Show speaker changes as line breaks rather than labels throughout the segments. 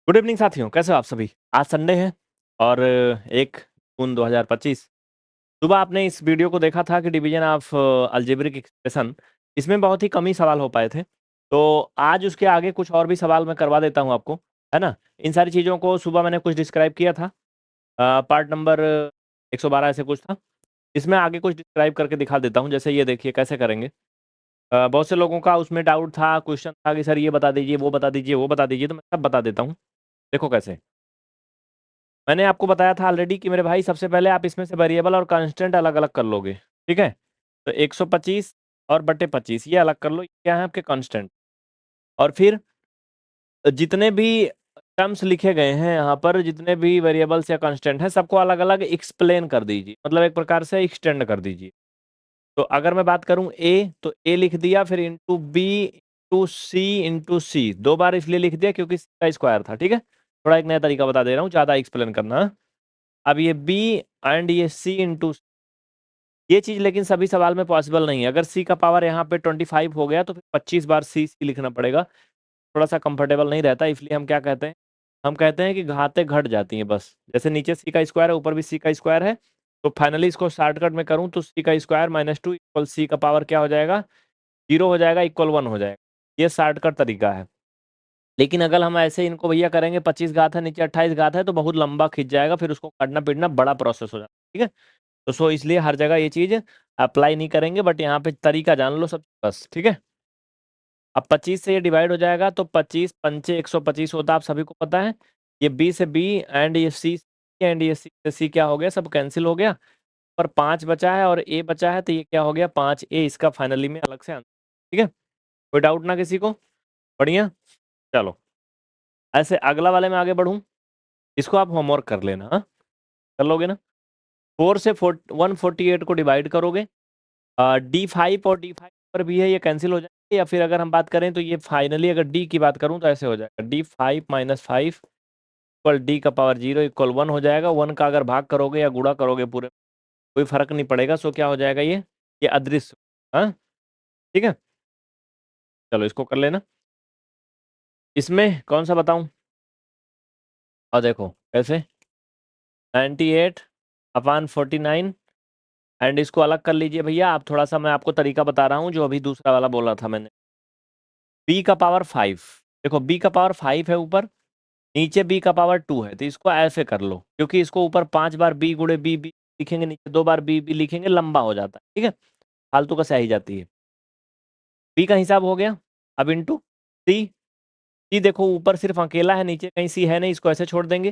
Good evening साथियों, कैसे हो आप सभी। आज संडे है और 1 जून 2025 सुबह आपने इस वीडियो को देखा था कि डिवीजन ऑफ अलजेब्रिक एक्सप्रेशन, इसमें बहुत ही कम ही सवाल हो पाए थे। तो आज उसके आगे कुछ और भी सवाल मैं करवा देता हूं आपको, है ना। इन सारी चीज़ों को सुबह मैंने कुछ डिस्क्राइब किया था। पार्ट नंबर 112 ऐसे कुछ था। इसमें आगे कुछ डिस्क्राइब करके दिखा देता हूँ। जैसे ये देखिए कैसे करेंगे। बहुत से लोगों का उसमें डाउट था, क्वेश्चन था कि सर ये बता दीजिए, वो बता दीजिए, वो बता दीजिए। तो मैं सब बता देता हूँ। देखो कैसे। मैंने आपको बताया था ऑलरेडी कि मेरे भाई सबसे पहले आप इसमें से वेरिएबल और कांस्टेंट अलग अलग कर लोगे। ठीक है। तो 125 और बटे 25 ये अलग कर लो, ये क्या है आपके कांस्टेंट। और फिर जितने भी टर्म्स लिखे गए हैं यहाँ पर, जितने भी वेरिएबल्स या कांस्टेंट हैं, सबको अलग अलग एक्सप्लेन कर दीजिए, मतलब एक प्रकार से एक्सटेंड कर दीजिए। तो अगर मैं बात करूं ए, तो ए लिख दिया, फिर इंटू बी इंटू सी 2 बार इसलिए लिख दिया क्योंकि सी का स्क्वायर था। ठीक है। थोड़ा एक नया तरीका बता दे रहा हूँ, ज़्यादा एक्सप्लेन करना। अब ये बी एंड ये सी इंटू, ये चीज़ लेकिन सभी सवाल में पॉसिबल नहीं है। अगर सी का पावर यहाँ पे 25 हो गया तो फिर 25 बार सी लिखना पड़ेगा। थोड़ा सा कंफर्टेबल नहीं रहता, इसलिए हम क्या कहते हैं, हम कहते हैं कि घातें घट जाती हैं बस। जैसे नीचे सी का स्क्वायर है, ऊपर भी सी का स्क्वायर है। तो फाइनली इसको शॉर्टकट में करूँ तो सी का स्क्वायर माइनस 2 इक्वल सी का पावर क्या हो जाएगा, 0 हो जाएगा, इक्वल 1 हो जाएगा। ये शॉर्टकट तरीका है। लेकिन अगर हम ऐसे इनको भैया करेंगे, 25 घात है नीचे 28 घात है, तो बहुत लंबा खिंच जाएगा, फिर उसको काटना पीटना बड़ा प्रोसेस हो जाता है। ठीक है। तो सो इसलिए हर जगह ये चीज़ अप्लाई नहीं करेंगे, बट यहाँ पे तरीका जान लो सब बस। ठीक है। अब 25 से ये डिवाइड हो जाएगा तो 25 पंचे 125 होता है, आप सभी को पता है। ये बी से बी एंड ये सी एंड ये सी से सी क्या हो गया, सब कैंसिल हो गया। पर 5 बचा है और ए बचा है, तो ये क्या हो गया 5A, इसका फाइनली में अलग से आंसर। ठीक है। कोई डाउट ना किसी को। बढ़िया। चलो ऐसे अगला वाले में आगे बढ़ूँ। इसको आप होमवर्क कर लेना, हाँ कर लोगे ना। 4 से 148 को डिवाइड करोगे। D5 और D5 पर भी है, ये कैंसिल हो जाएंगे। या फिर अगर हम बात करें तो ये फाइनली अगर D की बात करूं तो ऐसे हो जाएगा, D5 माइनस 5 इक्वल D का पावर 0 इक्वल 1 हो जाएगा। 1 का अगर भाग करोगे या गुणा करोगे पूरे, कोई फर्क नहीं पड़ेगा। सो क्या हो जाएगा, ये अदृश्य। हाँ ठीक है। चलो इसको कर लेना। इसमें कौन सा बताऊं। और देखो कैसे, 98/49 एंड इसको अलग कर लीजिए भैया आप। थोड़ा सा मैं आपको तरीका बता रहा हूँ जो अभी दूसरा वाला बोला था मैंने। बी का पावर 5, देखो बी का पावर 5 है ऊपर, नीचे बी का पावर 2 है, तो इसको ऐसे कर लो, क्योंकि इसको ऊपर 5 बार बी गुड़े बी बी लिखेंगे, नीचे 2 बार बी बी लिखेंगे, लंबा हो जाता है। ठीक है। फालतू का स्याही जाती है। बी का हिसाब हो गया। अब इंटू सी। सी देखो ऊपर सिर्फ अकेला है, नीचे कहीं सी है नहीं, इसको ऐसे छोड़ देंगे।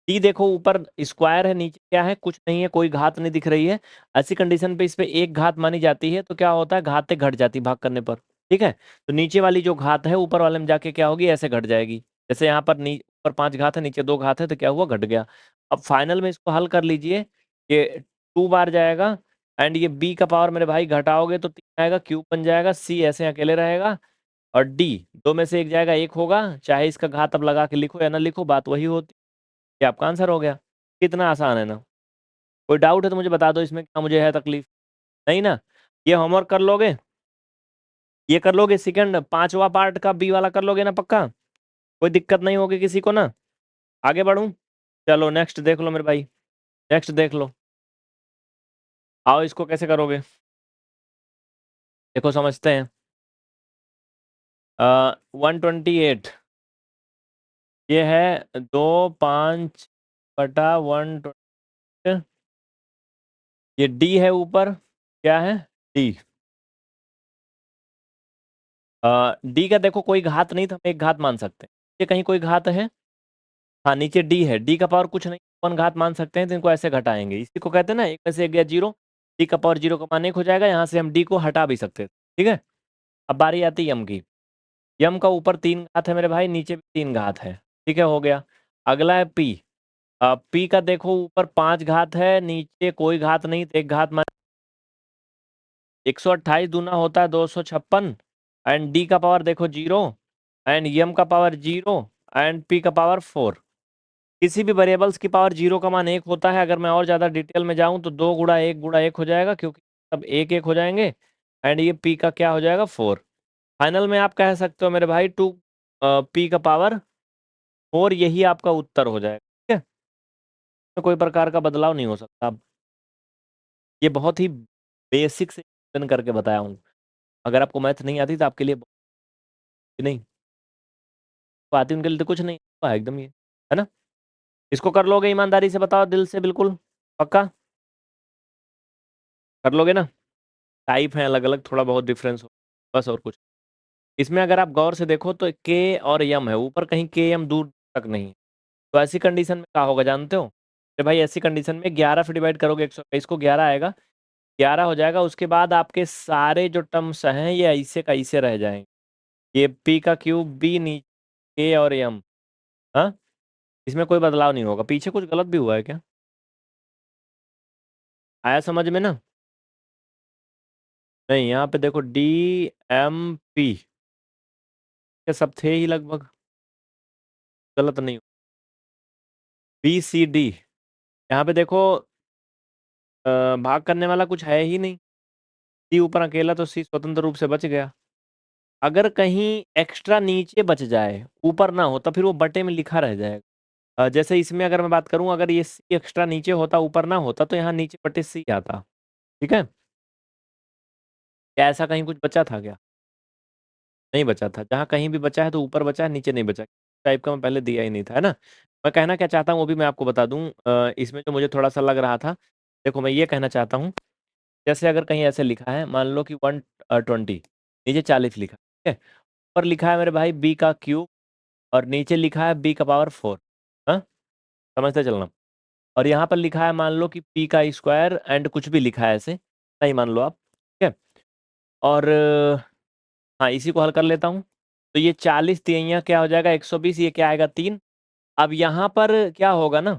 डी देखो ऊपर स्क्वायर है, नीचे क्या है, कुछ नहीं है, कोई घात नहीं दिख रही है। ऐसी कंडीशन पे इस पे एक घात मानी जाती है, तो क्या होता है, घातें घट जाती भाग करने पर। ठीक है। तो नीचे वाली जो घात है ऊपर वाले में जाके क्या होगी, ऐसे घट जाएगी। जैसे यहाँ पर ऊपर 5 घात है, नीचे 2 घात है, तो क्या हुआ, घट गया। अब फाइनल में इसको हल कर लीजिए। ये 2 बार जाएगा एंड ये बी का पावर मेरे भाई घटाओगे तो 3 आएगा, क्यूब बन जाएगा। सी ऐसे अकेले रहेगा और डी दो में से एक जाएगा, एक होगा। चाहे इसका घात अब लगा के लिखो या ना लिखो, बात वही होती। ये आपका आंसर हो गया। कितना आसान है ना। कोई डाउट है तो मुझे बता दो, इसमें क्या मुझे है तकलीफ, नहीं ना। ये होमवर्क कर लोगे, ये कर लोगे, सेकंड 5वां पार्ट का बी वाला कर लोगे ना पक्का। कोई दिक्कत नहीं होगी किसी को ना। आगे बढ़ूं। चलो नेक्स्ट देख लो मेरे भाई, नेक्स्ट देख लो। आओ इसको कैसे करोगे, देखो समझते हैं। 128, ये है 2 5/120। ये डी है ऊपर, क्या है, डी। डी का देखो कोई घात नहीं था, हम एक घात मान सकते हैं। ये कहीं कोई घात है, हाँ नीचे डी है, डी का पावर कुछ नहीं, 1 घात मान सकते हैं, तो इनको ऐसे घटाएंगे। इसी को कहते हैं ना, एक में से एक गया 0, डी का पावर 0 का मान 1 हो जाएगा। यहाँ से हम डी को हटा भी सकते हैं। ठीक है। अब बारी आती है यम की। यम का ऊपर 3 घात है मेरे भाई, नीचे भी 3 घात है। ठीक है, हो गया। अगला है पी। पी का देखो ऊपर 5 घात है, नीचे कोई घात नहीं, तो एक घात मान 128 दूना होता है 256 एंड डी का पावर देखो 0 एंड यम का पावर 0 एंड पी का पावर 4। किसी भी वेरिएबल्स की पावर 0 का मान 1 होता है। अगर मैं और ज़्यादा डिटेल में जाऊं तो 2 × 1 × 1 हो जाएगा, क्योंकि सब 1 1 हो जाएंगे। एंड ये पी का क्या हो जाएगा, 4। फाइनल में आप कह सकते हो मेरे भाई 2 पी का पावर और यही आपका उत्तर हो जाएगा। ठीक है, इसमें कोई प्रकार का बदलाव नहीं हो सकता। अब ये बहुत ही बेसिक से explain करके बताया हूँ। अगर आपको मैथ नहीं आती तो आपके लिए नहीं, तो आती उनके लिए तो कुछ नहीं हुआ एकदम, ये है ना। इसको कर लोगे ईमानदारी से, बताओ दिल से, बिल्कुल पक्का कर लोगे ना। टाइप है अलग अलग, थोड़ा बहुत डिफरेंस हो बस, और कुछ। इसमें अगर आप गौर से देखो तो के और यम है, ऊपर कहीं के यम दूर तक नहीं है। तो ऐसी कंडीशन में क्या होगा जानते हो? तो भाई ऐसी कंडीशन में 11 से डिवाइड करोगे 121 को, 11 आएगा, 11 हो जाएगा। उसके बाद आपके सारे जो टर्म्स हैं ये ऐसे का ऐसे रह जाएंगे। ये पी का क्यूब, बी नीचे, के और यम। हाँ, इसमें कोई बदलाव नहीं होगा। पीछे कुछ गलत भी हुआ है क्या? आया समझ में ना? नहीं, यहाँ पे देखो डी एम पी, ये सब थे ही लगभग, गलत नहीं। बी सी डी, यहाँ पे देखो भाग करने वाला कुछ है ही नहीं। सी ऊपर अकेला, तो सी स्वतंत्र रूप से बच गया। अगर कहीं एक्स्ट्रा नीचे बच जाए, ऊपर ना हो, तो फिर वो बटे में लिखा रह जाएगा। जैसे इसमें अगर मैं बात करूं, अगर ये सी एक्स्ट्रा नीचे होता, ऊपर ना होता, तो यहाँ नीचे बटे सी आता। ठीक है, क्या ऐसा कहीं कुछ बचा था क्या? नहीं बचा था। जहाँ कहीं भी बचा है तो ऊपर बचा है, नीचे नहीं बचा। टाइप का मैं पहले दिया ही नहीं था, है ना। मैं कहना क्या चाहता हूँ वो भी मैं आपको बता दूं। इसमें जो मुझे थोड़ा सा लग रहा था, देखो मैं ये कहना चाहता हूँ, जैसे अगर कहीं ऐसे लिखा है, मान लो कि 120, नीचे 40 लिखा है, ऊपर लिखा है मेरे भाई बी का क्यूब, और नीचे लिखा है बी का पावर 4। हाँ, समझते चलना। और यहाँ पर लिखा है मान लो कि पी का स्क्वायर एंड कुछ भी लिखा है ऐसे, नहीं मान लो आप। ठीक है, और हाँ, इसी को हल कर लेता हूँ। तो ये 40 तिहैया क्या हो जाएगा, 120, ये क्या आएगा 3। अब यहाँ पर क्या होगा ना,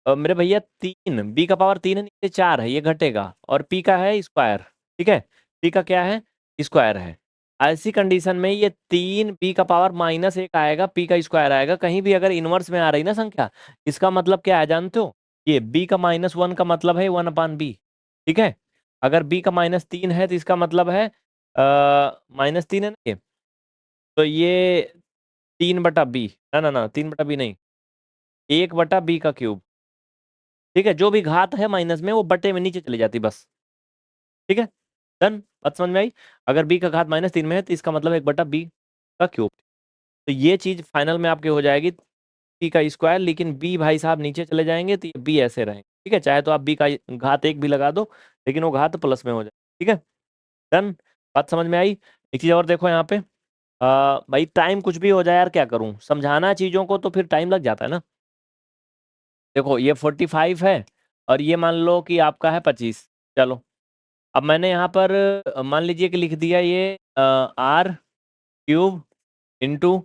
मेरे भैया 3, बी का पावर 3 है, नीचे 4 है, ये घटेगा, और पी का है स्क्वायर। ठीक है, पी का क्या है, स्क्वायर है। ऐसी कंडीशन में ये 3 बी का पावर -1 आएगा, पी का स्क्वायर आएगा। कहीं भी अगर इनवर्स में आ रही ना संख्या, इसका मतलब क्या है जानते हो? ये बी का -1 का मतलब है 1/b। ठीक है, अगर बी का -3 है तो इसका मतलब है -3 है ना ये, तो ये 3/b, ना ना ना, 3/b नहीं, 1/b का क्यूब। ठीक है, जो भी घात है माइनस में वो बटे में नीचे चली जाती बस। ठीक है, डन, बात समझ में आई। अगर b का घात -3 में है तो इसका मतलब 1/b का क्यूब। तो ये चीज फाइनल में आपके हो जाएगी p का स्क्वायर, लेकिन b भाई साहब नीचे चले जाएंगे तो ये b ऐसे रहेंगे। ठीक है, चाहे तो आप b का घात 1 भी लगा दो, लेकिन वो घात प्लस में हो जाए। ठीक है, डन, बात समझ में आई। एक चीज और देखो यहाँ पे, भाई टाइम कुछ भी हो जाए यार, क्या करूं, समझाना चीजों को तो फिर टाइम लग जाता है ना। देखो ये 45 है, और ये मान लो कि आपका है 25। चलो, अब मैंने यहाँ पर मान लीजिए कि लिख दिया ये r³ इंटू,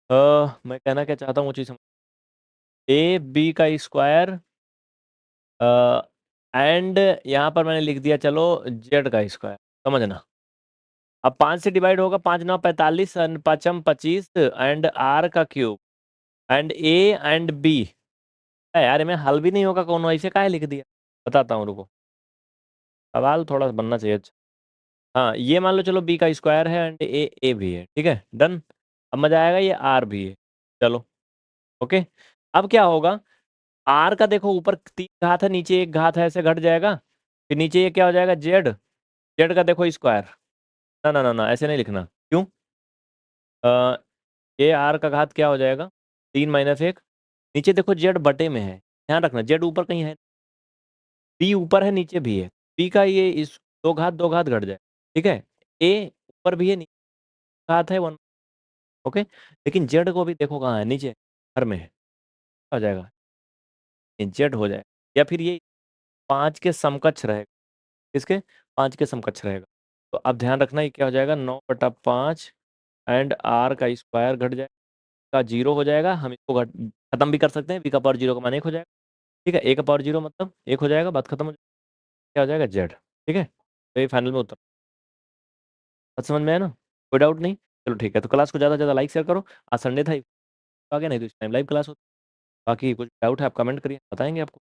मैं कहना क्या चाहता हूँ वो चीज़ समझ, ए बी का स्क्वायर, एंड यहाँ पर मैंने लिख दिया चलो जेड का स्क्वायर, समझना। अब 5 से डिवाइड होगा, 5×9 = 45, एंड 5×5 = 25, एंड आर का cube, and A and B. यार मैं हल भी नहीं होगा कौन, ऐसे काहे लिख दिया, बताता हूँ रुको, सवाल थोड़ा बनना चाहिए। अच्छा, हाँ, ये मान लो चलो बी का स्क्वायर है, एंड ए ए भी है। ठीक है, डन। अब मजा आएगा, ये आर भी है। चलो, ओके। अब क्या होगा, आर का देखो ऊपर 3 घात है, नीचे 1 घात है, ऐसे घट जाएगा। फिर नीचे ये क्या हो जाएगा, जेड, जेड का देखो स्क्वायर। ना ना ना ना, ऐसे नहीं लिखना, क्यों? अ, ये आर का घात क्या हो जाएगा, 3 - 1। नीचे देखो जेड बटे में है, ध्यान रखना, जेड ऊपर कहीं है, बी ऊपर है, नीचे भी है। बी का ये इस दो घात घट जाए। ठीक है, ए ऊपर भी है, नीचे घात है 1। ओके, लेकिन जेड को भी देखो कहाँ है, नीचे घर में है, हो जाएगा, जेड हो जाएगा। या फिर ये 5 के समकक्ष रहेगा, किसके, 5 के समकक्ष रहेगा। तो अब ध्यान रखना, ये क्या हो जाएगा, 9/5, एंड आर का स्क्वायर घट जाएगा, 0 हो जाएगा। हम इसको घट खत्म भी कर सकते हैं, बी का पावर 0 का मान 1 हो जाएगा। ठीक है, ए का पावर 0 मतलब 1 हो जाएगा, बात खत्म हो जाएगी। क्या हो जाएगा, जेड। ठीक है, तो ये फाइनल में उत्तर। बात समझ में आया ना, कोई डाउट नहीं? चलो ठीक है, तो क्लास को ज़्यादा से ज़्यादा लाइक शेयर करो। आज संडे था, आ गया, नहीं तो इस टाइम लाइव क्लास होती। बाकी कुछ डाउट है आप कमेंट करिए, बताएंगे आपको।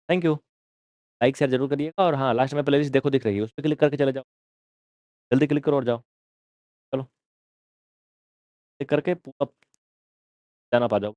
Thank you. लाइक शेयर जरूर करिएगा, और हाँ, लास्ट में प्लेलिस्ट देखो दिख रही है, उस पर क्लिक करके चले जाओ, जल्दी क्लिक करो और जाओ। चलो, क्लिक करके पूरा जाना पा जाओ।